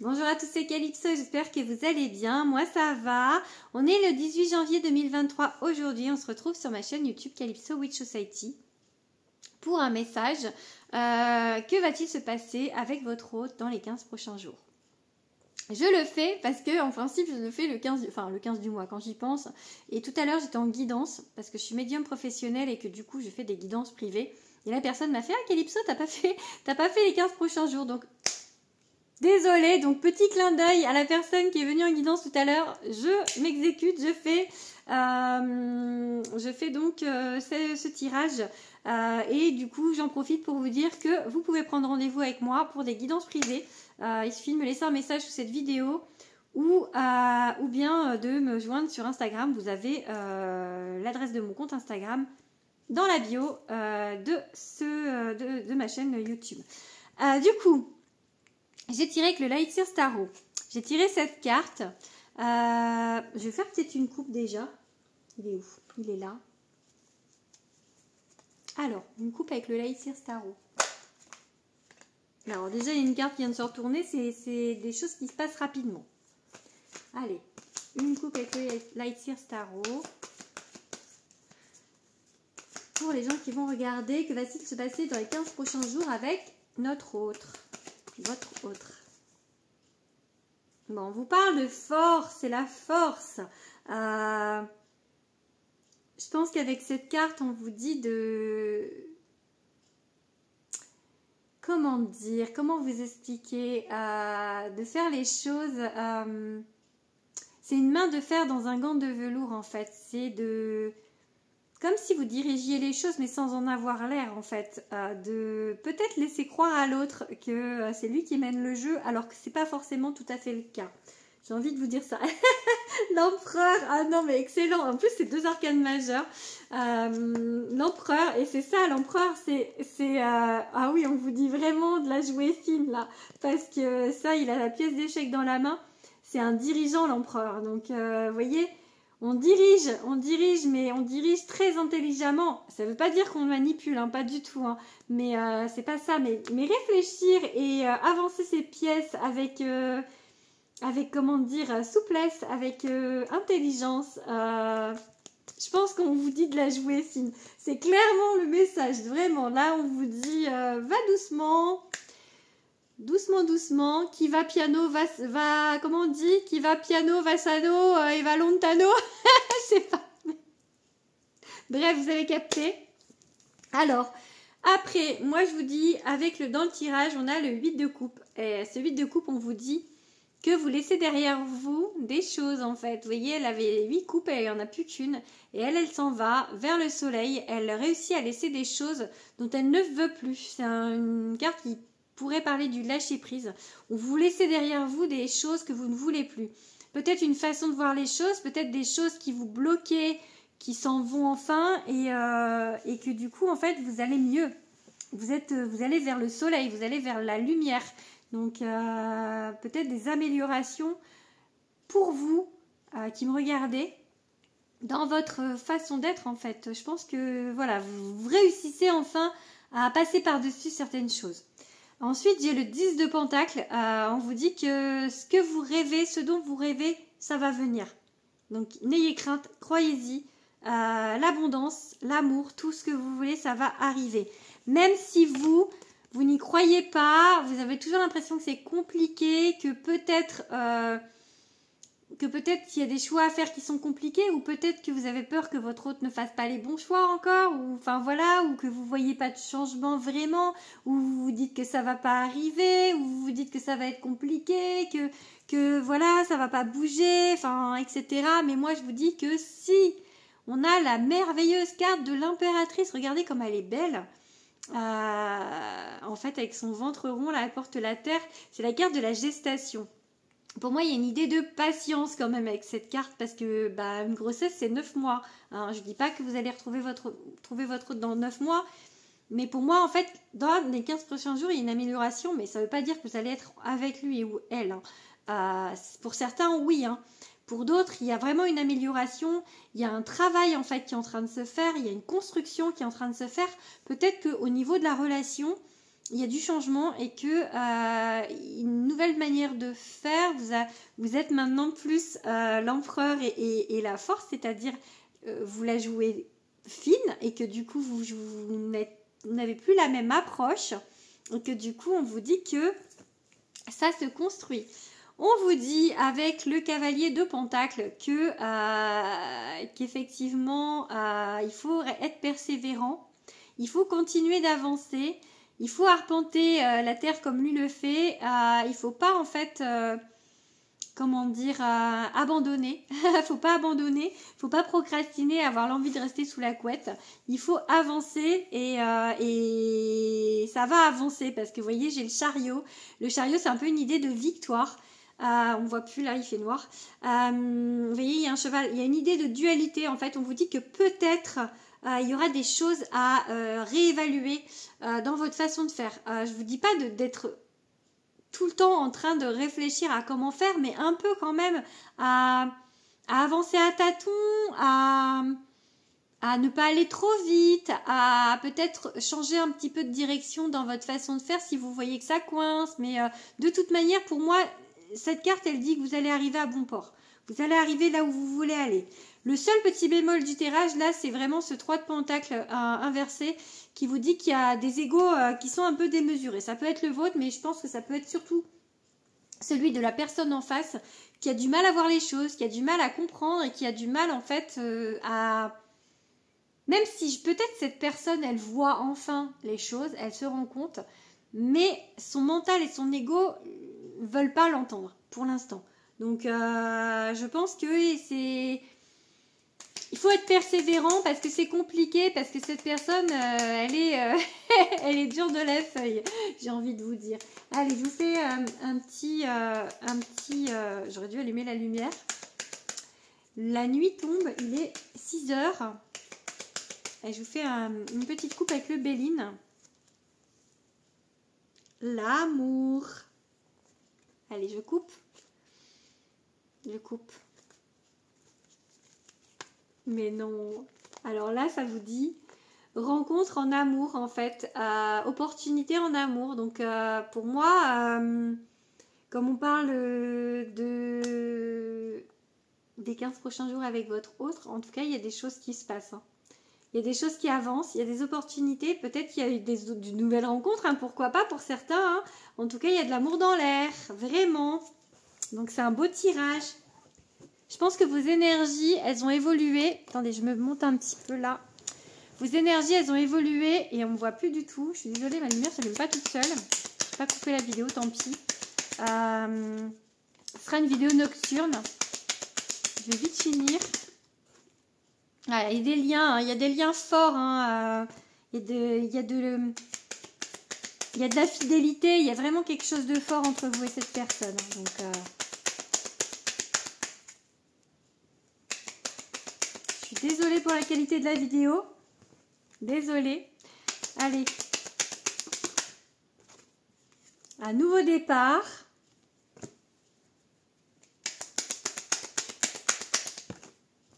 Bonjour à tous, c'est Calypso, j'espère que vous allez bien. Moi ça va. On est le 18 janvier 2023 aujourd'hui. On se retrouve sur ma chaîne YouTube Calypso Witch Society pour un message. Que va-t-il se passer avec votre hôte dans les 15 prochains jours? Je le fais parce que en principe je le fais le 15 du mois quand j'y pense. Et tout à l'heure j'étais en guidance parce que je suis médium professionnelle et que du coup je fais des guidances privées. Et la personne m'a fait « Ah Calypso, t'as pas fait les 15 prochains jours ». Donc désolée, donc petit clin d'œil à la personne qui est venue en guidance tout à l'heure. Je m'exécute, je fais donc ce tirage. Et du coup, j'en profite pour vous dire que vous pouvez prendre rendez-vous avec moi pour des guidances privées. Il suffit de me laisser un message sous cette vidéo ou bien de me joindre sur Instagram. Vous avez l'adresse de mon compte Instagram dans la bio de ma chaîne YouTube. Du coup, j'ai tiré avec le Light Seer Tarot. J'ai tiré cette carte. Je vais faire peut-être une coupe déjà. Il est où? Il est là. Alors, une coupe avec le Light Seer Tarot. Alors déjà, il y a une carte qui vient de se retourner. C'est des choses qui se passent rapidement. Allez, une coupe avec le Light Seer Tarot. Pour les gens qui vont regarder, que va-t-il se passer dans les 15 prochains jours avec notre autre? Votre autre. Bon, on vous parle de force, c'est la force. Je pense qu'avec cette carte, on vous dit de... Comment dire? Comment vous expliquer? De faire les choses... c'est une main de fer dans un gant de velours, en fait. C'est de... Comme si vous dirigiez les choses, mais sans en avoir l'air, en fait. De peut-être laisser croire à l'autre que c'est lui qui mène le jeu, alors que c'est pas forcément tout à fait le cas. J'ai envie de vous dire ça. L'empereur, ah non, mais excellent. En plus, c'est deux arcanes majeurs. L'empereur, et c'est ça, l'empereur, ah oui, on vous dit vraiment de la jouer fine, là. Parce que ça, il a la pièce d'échec dans la main. C'est un dirigeant, l'empereur. Donc, vous voyez... On dirige, mais on dirige très intelligemment. Ça ne veut pas dire qu'on manipule, hein, pas du tout. Hein. Mais c'est pas ça. Mais réfléchir et avancer ses pièces avec comment dire, souplesse, avec intelligence. Je pense qu'on vous dit de la jouer fine. C'est clairement le message. Vraiment, là, on vous dit va doucement. Doucement, doucement, qui va piano, va comment on dit, qui va piano, va sano et va lontano. Je sais pas. Bref, vous avez capté. Alors, après, moi je vous dis, dans le tirage, on a le 8 de coupe. Et ce 8 de coupe, on vous dit que vous laissez derrière vous des choses en fait. Vous voyez, elle avait 8 coupes et elle n'en a plus qu'une. Et elle s'en va vers le soleil. Elle réussit à laisser des choses dont elle ne veut plus. C'est une carte qui pourrait parler du lâcher prise, où vous laissez derrière vous des choses que vous ne voulez plus. Peut-être une façon de voir les choses, peut-être des choses qui vous bloquaient, qui s'en vont enfin, et que du coup, en fait, vous allez mieux. Vous allez vers le soleil, vous allez vers la lumière. Donc, peut-être des améliorations pour vous qui me regardez dans votre façon d'être, en fait. Je pense que, voilà, vous réussissez enfin à passer par-dessus certaines choses. Ensuite, j'ai le 10 de Pentacle. On vous dit que ce que vous rêvez, ce dont vous rêvez, ça va venir. Donc, n'ayez crainte, croyez-y. L'abondance, l'amour, tout ce que vous voulez, ça va arriver. Même si vous n'y croyez pas, vous avez toujours l'impression que c'est compliqué, que peut-être qu'il y a des choix à faire qui sont compliqués, ou peut-être que vous avez peur que votre hôte ne fasse pas les bons choix encore, ou enfin voilà, ou que vous voyez pas de changement vraiment, ou vous vous dites que ça va pas arriver, ou vous vous dites que ça va être compliqué, que voilà, ça va pas bouger, enfin etc. Mais moi je vous dis que si on a la merveilleuse carte de l'impératrice, regardez comme elle est belle. En fait, avec son ventre rond, là, elle porte la terre. C'est la carte de la gestation. Pour moi, il y a une idée de patience quand même avec cette carte parce que une grossesse, c'est 9 mois. Hein. Je ne dis pas que vous allez trouver votre hôte dans 9 mois. Mais pour moi, en fait, dans les 15 prochains jours, il y a une amélioration. Mais ça ne veut pas dire que vous allez être avec lui ou elle. Hein. Pour certains, oui. Hein. Pour d'autres, il y a vraiment une amélioration. Il y a un travail en fait qui est en train de se faire. Il y a une construction qui est en train de se faire. Peut-être qu'au niveau de la relation, il y a du changement et que une nouvelle manière de faire, vous êtes maintenant plus l'empereur et la force, c'est-à-dire vous la jouez fine et que du coup vous n'avez plus la même approche et que du coup on vous dit que ça se construit. On vous dit avec le cavalier de Pentacle que qu'effectivement il faut être persévérant, il faut continuer d'avancer, il faut arpenter la terre comme lui le fait, il faut pas en fait comment dire abandonner, faut pas abandonner, faut pas procrastiner, avoir l'envie de rester sous la couette, il faut avancer et ça va avancer parce que vous voyez j'ai le chariot c'est un peu une idée de victoire. On voit plus là, il fait noir. Vous voyez, il y a un cheval, il y a une idée de dualité. En fait, on vous dit que peut-être il y aura des choses à réévaluer dans votre façon de faire. Je vous dis pas d'être tout le temps en train de réfléchir à comment faire, mais un peu quand même à avancer à tâtons, à ne pas aller trop vite, à peut-être changer un petit peu de direction dans votre façon de faire si vous voyez que ça coince. Mais de toute manière, pour moi, cette carte, elle dit que vous allez arriver à bon port. Vous allez arriver là où vous voulez aller. Le seul petit bémol du tirage, là, c'est vraiment ce 3 de pentacle inversé qui vous dit qu'il y a des égos qui sont un peu démesurés. Ça peut être le vôtre, mais je pense que ça peut être surtout celui de la personne en face qui a du mal à voir les choses, qui a du mal à comprendre et qui a du mal, en fait, à... Même si peut-être cette personne, elle voit enfin les choses, elle se rend compte, mais son mental et son ego veulent pas l'entendre pour l'instant. Donc je pense que c'est... Il faut être persévérant parce que c'est compliqué, parce que cette personne, elle est dure de la feuille, j'ai envie de vous dire. Allez, je vous fais un petit j'aurais dû allumer la lumière. La nuit tombe, il est 6 heures. Et je vous fais une petite coupe avec le Béline. L'amour. Allez, je coupe. Je coupe. Mais non. Alors là, ça vous dit rencontre en amour, en fait. Opportunité en amour. Donc, pour moi, comme on parle des 15 prochains jours avec votre autre, en tout cas, il y a des choses qui se passent. Hein. Il y a des choses qui avancent, il y a des opportunités. Peut-être qu'il y a eu de nouvelles rencontres, hein, pourquoi pas pour certains. Hein. En tout cas, il y a de l'amour dans l'air, vraiment. Donc, c'est un beau tirage. Je pense que vos énergies, elles ont évolué. Attendez, je me monte un petit peu là. Vos énergies, elles ont évolué et on ne me voit plus du tout. Je suis désolée, ma lumière ne s'allume pas toute seule. Je vais pas couper la vidéo, tant pis. Ce sera une vidéo nocturne. Je vais vite finir. Ah, il y a des liens, hein, il y a des liens forts. Hein, il y a de la fidélité. Il y a vraiment quelque chose de fort entre vous et cette personne. Hein, donc... Désolée pour la qualité de la vidéo. Désolée. Allez. Un nouveau départ.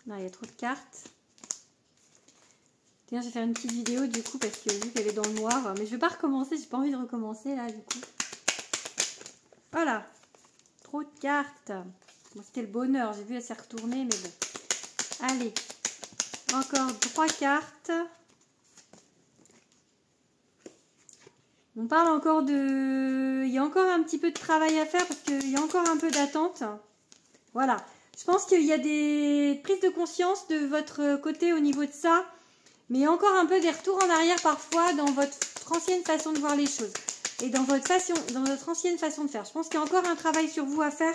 Non, il y a trop de cartes. Tiens, je vais faire une petite vidéo du coup parce que vu qu'elle est dans le noir. Mais je ne vais pas recommencer. J'ai pas envie de recommencer là du coup. Voilà. Trop de cartes. Bon, c'était le bonheur. J'ai vu elle s'est retournée mais bon. Allez. Encore 3 cartes. On parle encore de... Il y a encore un petit peu de travail à faire parce qu'il y a encore un peu d'attente. Voilà. Je pense qu'il y a des prises de conscience de votre côté au niveau de ça. Mais il y a encore un peu des retours en arrière parfois dans votre ancienne façon de voir les choses. Et dans votre ancienne façon de faire. Je pense qu'il y a encore un travail sur vous à faire.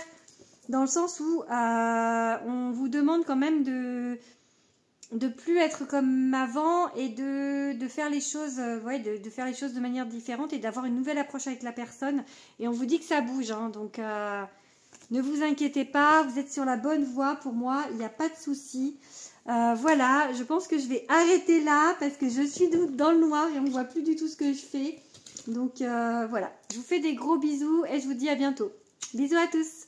Dans le sens où on vous demande quand même de plus être comme avant et de faire les choses de faire les choses de manière différente et d'avoir une nouvelle approche avec la personne. Et on vous dit que ça bouge, hein, donc ne vous inquiétez pas, vous êtes sur la bonne voie pour moi, il n'y a pas de souci. Voilà, je pense que je vais arrêter là parce que je suis dans le noir et on ne voit plus du tout ce que je fais. Donc voilà, je vous fais des gros bisous et je vous dis à bientôt. Bisous à tous.